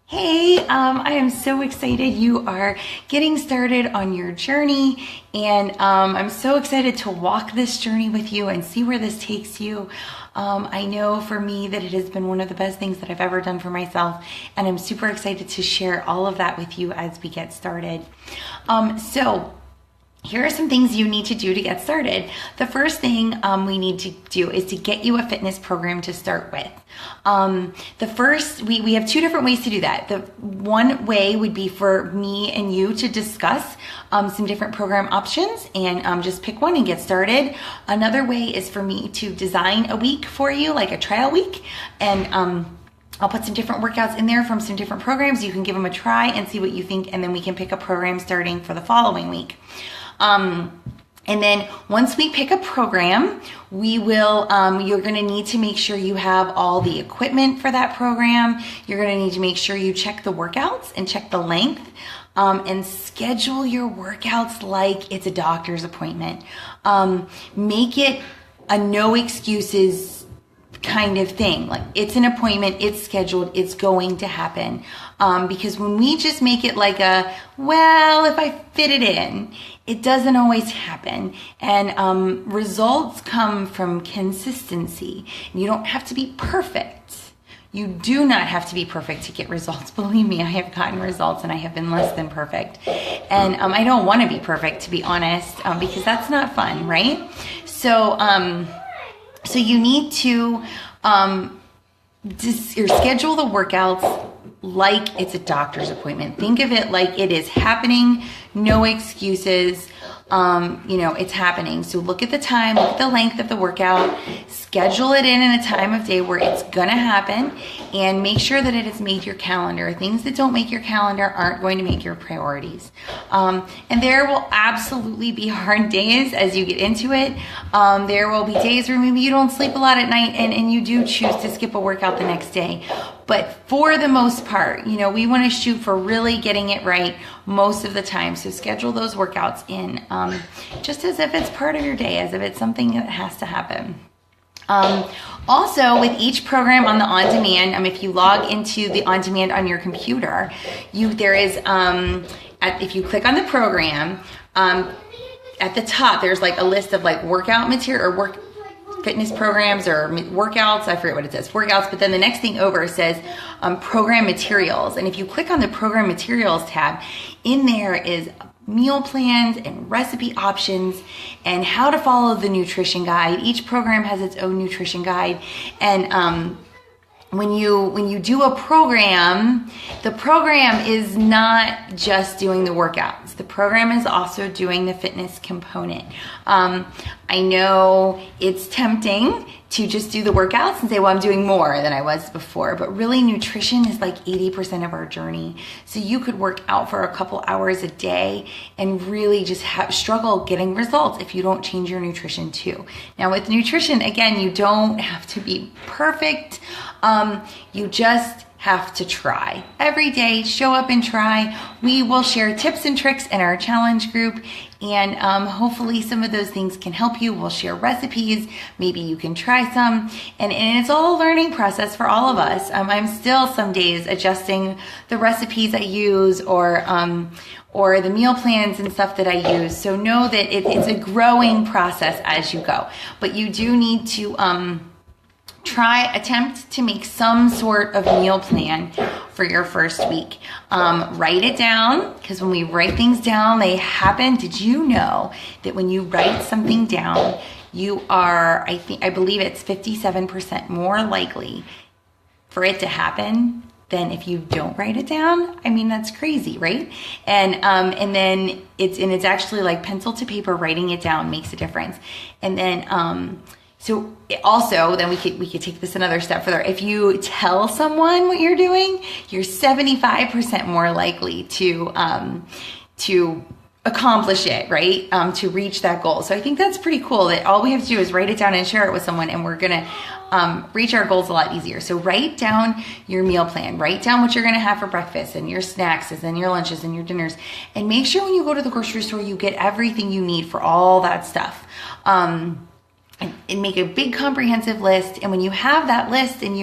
Hey, I am so excited you are getting started on your journey, and I'm so excited to walk this journey with you and see where this takes you. I know for me that it has been one of the best things that I've ever done for myself, and I'm super excited to share all of that with you as we get started. So here are some things you need to do to get started. The first thing we need to do is to get you a fitness program to start with. We have two different ways to do that. The one way would be for me and you to discuss some different program options and just pick one and get started. Another way is for me to design a week for you, like a trial week, and I'll put some different workouts in there from some different programs. You can give them a try and see what you think, and then we can pick a program starting for the following week. And then once we pick a program, we will, you're going to need to make sure you have all the equipment for that program. You're going to need to make sure you check the workouts and check the length, and schedule your workouts like it's a doctor's appointment. Make it a no excuses kind of thing. Like, it's an appointment, it's scheduled, it's going to happen. Because when we just make it like well, if I fit it in, it doesn't always happen. And results come from consistency. You don't have to be perfect. You do not have to be perfect to get results. Believe me, I have gotten results and I have been less than perfect. And I don't want to be perfect, to be honest, because that's not fun, right? So you need to schedule the workouts like it's a doctor's appointment. Think of it like it is happening, no excuses. It's happening. So look at the time, look at the length of the workout, schedule it in a time of day where it's gonna happen, and make sure that it has made your calendar. Things that don't make your calendar aren't going to make your priorities. And there will absolutely be hard days as you get into it. There will be days where maybe you don't sleep a lot at night and you do choose to skip a workout the next day. But for the most part, we want to shoot for really getting it right most of the time. So schedule those workouts in just as if it's part of your day, as if it's something that has to happen. Also, with each program on the on-demand, if you log into the on-demand on your computer, if you click on the program, at the top, there's like a list of like workout material or fitness programs or workouts. I forget what it says, workouts, but then the next thing over says program materials. And if you click on the program materials tab, in there is meal plans and recipe options and how to follow the nutrition guide. Each program has its own nutrition guide. And when you do a program, the program is not just doing the workouts. The program is also doing the fitness component. I know it's tempting to just do the workouts and say, well, I'm doing more than I was before, but really nutrition is like 80% of our journey. So you could work out for a couple hours a day and really just struggle getting results if you don't change your nutrition too. Now with nutrition, again, you don't have to be perfect. You just have to try. Every day, show up and try. We will share tips and tricks in our challenge group, and hopefully some of those things can help you. We'll share recipes. Maybe you can try some, and it's all a learning process for all of us. I'm still some days adjusting the recipes I use or the meal plans and stuff that I use. So know that it's a growing process as you go, but you do need to attempt to make some sort of meal plan for your first week. Write it down, because when we write things down, they happen. Did you know that when you write something down, you are, I believe it's 57% more likely for it to happen than if you don't write it down? That's crazy, right? And then it's actually like pencil to paper, writing it down makes a difference. And then, so also, then we could take this another step further. If you tell someone what you're doing, you're 75% more likely to accomplish it, right? To reach that goal. So I think that's pretty cool that all we have to do is write it down and share it with someone, and we're gonna reach our goals a lot easier. So write down your meal plan, write down what you're gonna have for breakfast and your snacks and your lunches and your dinners, and make sure when you go to the grocery store, you get everything you need for all that stuff. And make a big comprehensive list. And when you have that list and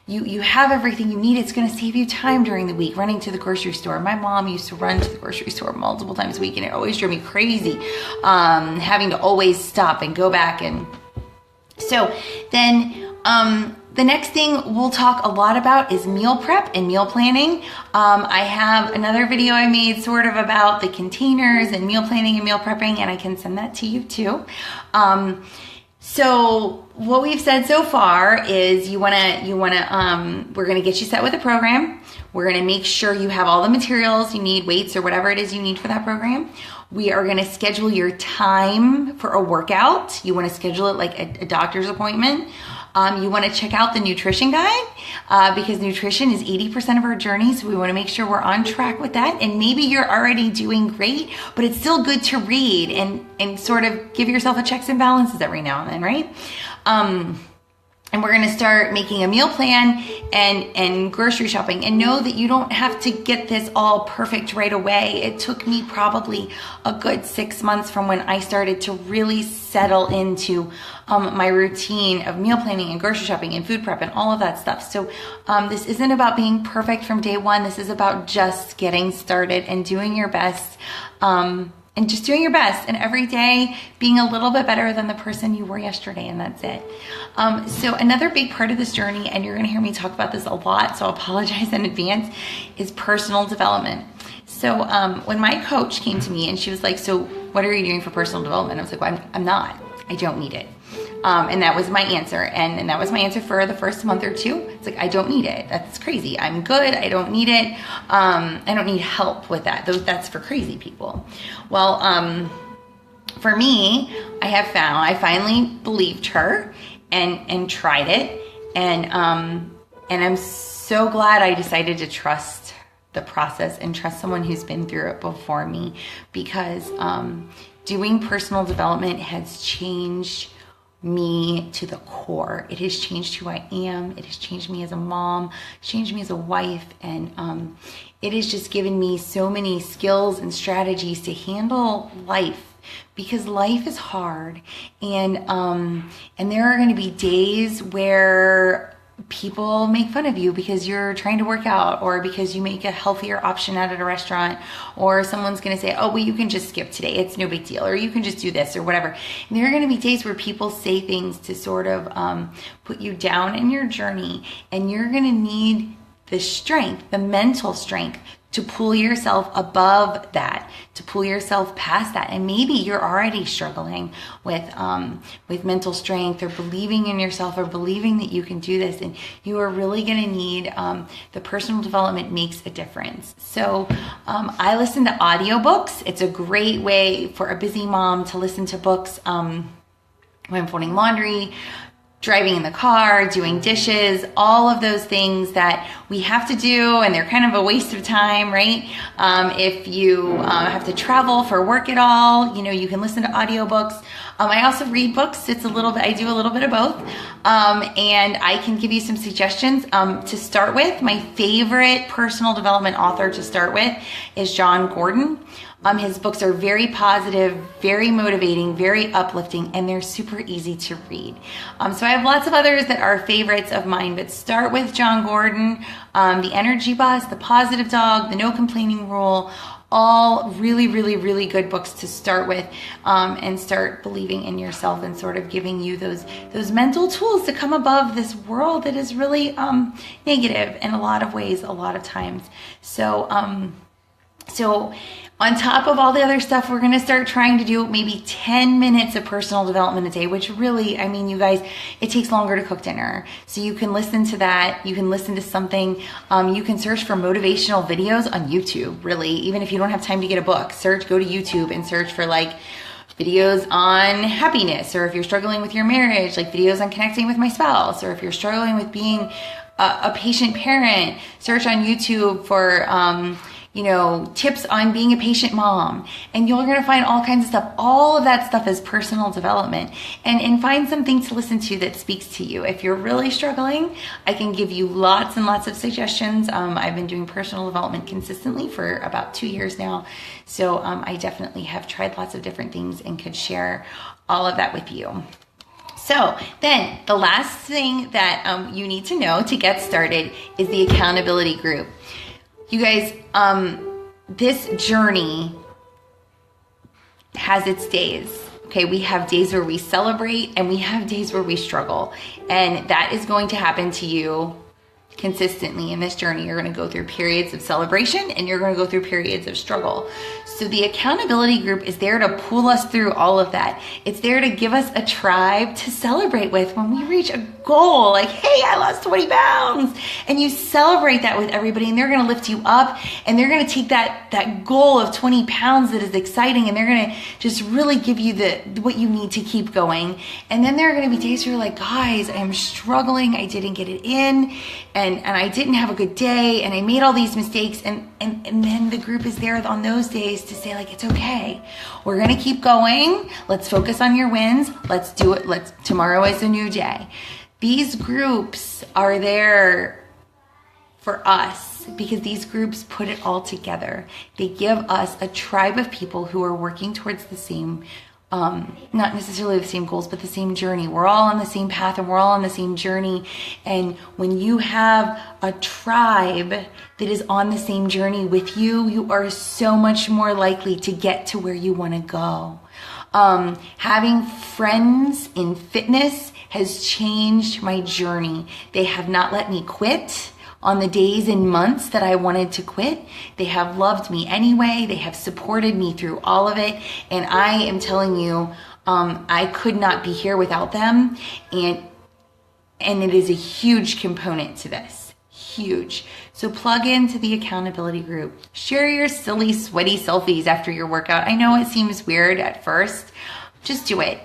you have everything you need. It's going to save you time during the week running to the grocery store. My mom used to run to the grocery store multiple times a week, and it always drove me crazy, having to always stop and go back. And so then the next thing we'll talk a lot about is meal prep and meal planning. I have another video I made sort of about the containers and meal planning and meal prepping, and I can send that to you too. So what we've said so far is we're gonna get you set with a program. We're gonna make sure you have all the materials you need, weights or whatever it is you need for that program. We are gonna schedule your time for a workout. You wanna schedule it like a doctor's appointment. You want to check out the nutrition guide because nutrition is 80% of our journey. So we want to make sure we're on track with that. And maybe you're already doing great, but it's still good to read and sort of give yourself a checks and balances every now and then, right? And we're going to start making a meal plan and grocery shopping, and know that you don't have to get this all perfect right away. It took me probably a good 6 months from when I started to really settle into my routine of meal planning and grocery shopping and food prep and all of that stuff. So this isn't about being perfect from day one. This is about just getting started and doing your best. And just doing your best, and every day being a little bit better than the person you were yesterday, and that's it. So another big part of this journey, and you're gonna hear me talk about this a lot, so I apologize in advance, is personal development. So when my coach came to me and she was like, so what are you doing for personal development? I was like, well, I'm not. I don't need it. And that was my answer. And that was my answer for the first month or two. It's like, I don't need it. That's crazy. I'm good. I don't need it. I don't need help with that. That's for crazy people. Well, for me, I finally believed her and tried it. And I'm so glad I decided to trust the process and trust someone who's been through it before me, because doing personal development has changed me to the core. It has changed who I am. It has changed me as a mom, changed me as a wife, and it has just given me so many skills and strategies to handle life, because life is hard, and there are going to be days where people make fun of you because you're trying to work out, or because you make a healthier option out at a restaurant, or someone's going to say, oh, well, you can just skip today. It's no big deal. Or you can just do this or whatever. And there are going to be days where people say things to sort of put you down in your journey, and you're going to need the strength, the mental strength, to pull yourself above that, to pull yourself past that. And maybe you're already struggling with mental strength, or believing in yourself, or believing that you can do this, and you are really going to need the personal development makes a difference. So I listen to audiobooks. It's a great way for a busy mom to listen to books when I'm folding laundry, driving in the car, doing dishes, all of those things that we have to do, and they're kind of a waste of time, right? If you have to travel for work at all, you can listen to audiobooks. I also read books. I do a little bit of both. And I can give you some suggestions to start with. My favorite personal development author to start with is Jon Gordon. His books are very positive, very motivating, very uplifting, and they're super easy to read. So I have lots of others that are favorites of mine, but start with Jon Gordon, The Energy Bus, The Positive Dog, The No Complaining Rule, all really, really, really good books to start with, and start believing in yourself and sort of giving you those mental tools to come above this world that is really negative in a lot of ways, a lot of times. So on top of all the other stuff, we're going to start trying to do maybe 10 minutes of personal development a day, which really, you guys, it takes longer to cook dinner. So you can listen to that. You can listen to something. You can search for motivational videos on YouTube, really. Even if you don't have time to get a book, go to YouTube and search for videos on happiness, or if you're struggling with your marriage, videos on connecting with my spouse, or if you're struggling with being a patient parent, search on YouTube for tips on being a patient mom, and you're going to find all kinds of stuff. All of that stuff is personal development, and find something to listen to that speaks to you. If you're really struggling, I can give you lots and lots of suggestions. I've been doing personal development consistently for about 2 years now. So I definitely have tried lots of different things and could share all of that with you. So then the last thing that you need to know to get started is the accountability group. You guys, this journey has its days. Okay, we have days where we celebrate and we have days where we struggle. And that is going to happen to you consistently in this journey. You're going to go through periods of celebration and you're going to go through periods of struggle. So the accountability group is there to pull us through all of that. It's there to give us a tribe to celebrate with when we reach a goal. Like, hey, I lost 20 pounds. And you celebrate that with everybody, and they're going to lift you up, and they're going to take that goal of 20 pounds that is exciting, and they're going to just really give you what you need to keep going. And then there are going to be days where you're like, guys, I am struggling. I didn't get it in, and I didn't have a good day, and I made all these mistakes. And then the group is there on those days to say, like, it's okay. We're going to keep going. Let's focus on your wins. Let's do it. Tomorrow is a new day. These groups are there for us because these groups put it all together. They give us a tribe of people who are working towards the same, not necessarily the same goals, but the same journey. We're all on the same path and we're all on the same journey. And when you have a tribe that is on the same journey with you, you are so much more likely to get to where you want to go. Having friends in fitness has changed my journey. They have not let me quit on the days and months that I wanted to quit. They have loved me anyway. They have supported me through all of it. And I am telling you, I could not be here without them. And it is a huge component to this. Huge. So plug into the accountability group. Share your silly, sweaty selfies after your workout. I know it seems weird at first. Just do it.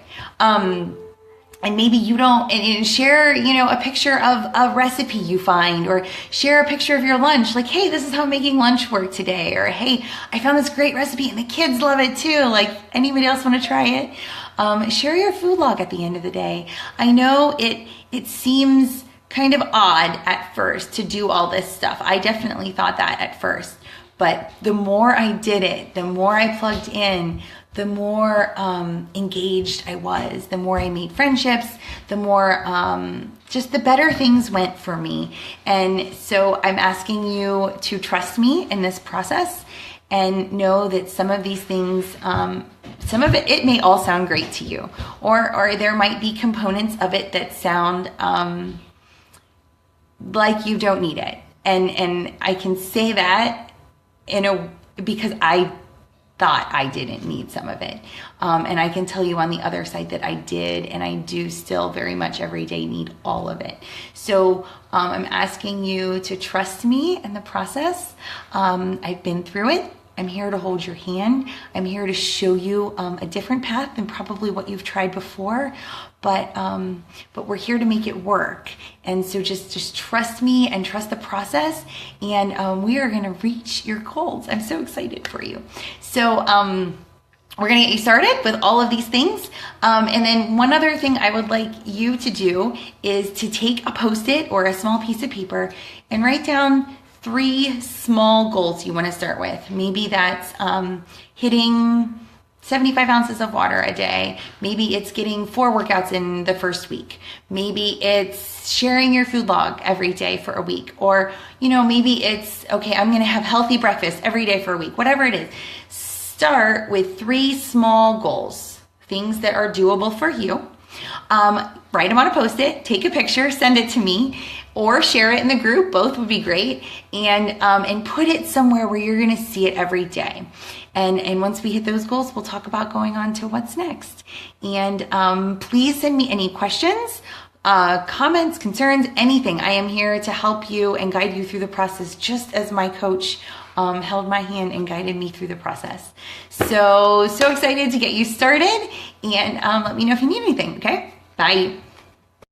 And maybe you don't, and share, a picture of a recipe you find, or share a picture of your lunch. Like, hey, this is how I'm making lunch work today. Or, hey, I found this great recipe and the kids love it too. Like, anybody else want to try it? Share your food log at the end of the day. I know it seems kind of odd at first to do all this stuff. I definitely thought that at first. But the more I did it, the more I plugged in, the more engaged I was, the more I made friendships, the more just the better things went for me. And so I'm asking you to trust me in this process and know that some of these things, some of it may all sound great to you, or there might be components of it that sound like you don't need it. And I can say that because I thought I didn't need some of it. And I can tell you on the other side that I did, and I do still very much every day need all of it. So I'm asking you to trust me in the process. I've been through it. I'm here to hold your hand. I'm here to show you a different path than probably what you've tried before, but we're here to make it work. And so just trust me and trust the process, and we are gonna reach your goals. I'm so excited for you. So we're gonna get you started with all of these things. And then one other thing I would like you to do is to take a Post-it or a small piece of paper and write down 3 small goals you want to start with. Maybe that's hitting 75 ounces of water a day. Maybe it's getting 4 workouts in the first week. Maybe it's sharing your food log every day for a week. Or, maybe it's, okay, I'm going to have healthy breakfast every day for a week. Whatever it is. Start with 3 small goals, things that are doable for you. Write them on a Post-it, take a picture, send it to me, or share it in the group. Both would be great. And put it somewhere where you're going to see it every day. And once we hit those goals, we'll talk about going on to what's next. And please send me any questions, comments, concerns, anything. I am here to help you and guide you through the process, just as my coach held my hand and guided me through the process. So excited to get you started, and let me know if you need anything, okay? Bye.